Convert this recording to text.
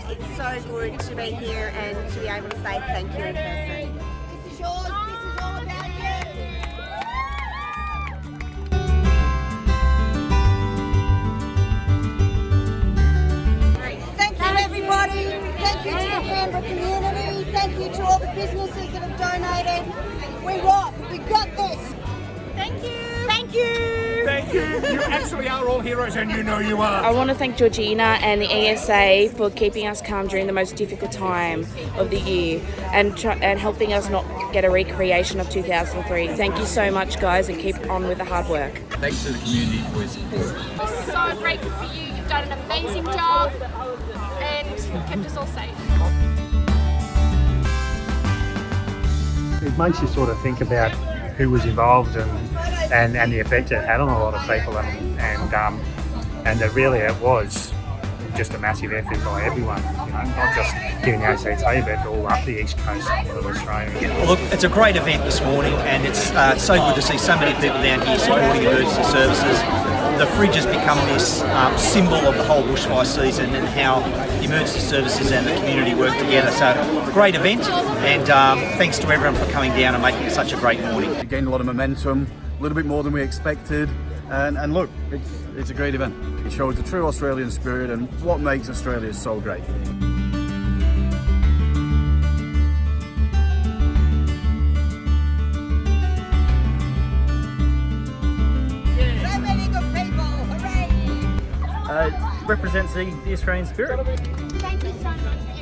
it's so good to be here and to be able to say thank you in person. This is yours. This is all about you. Thank you, everybody. Thank you to the Canberra community. Thank you to all the businesses that have donated. We rock. We got this. Thank you. Thank you. Thank you. You actually are all heroes, and you know you are. I want to thank Georgina and the ESA for keeping us calm during the most difficult time of the year and helping us not get a recreation of 2003. Thank you so much, guys, and keep on with the hard work. Thanks to the community for your support. We're so grateful for you. You've done an amazing job and kept us all safe. It makes you sort of think about who was involved and the effect it had on a lot of people, and that really it was just a massive effort by everyone, not just here in the ACT but all up the east coast of Australia. Well, look, it's a great event this morning, and it's so good to see so many people down here supporting emergency services. The fridge has become this symbol of the whole bushfire season and how the emergency services and the community work together. So, great event, and thanks to everyone for coming down and making it such a great morning. It gained a lot of momentum, a little bit more than we expected, and look, it's a great event. It shows the true Australian spirit and what makes Australia so great. So many good people. Hooray! Represents the Australian spirit. Thank you so much for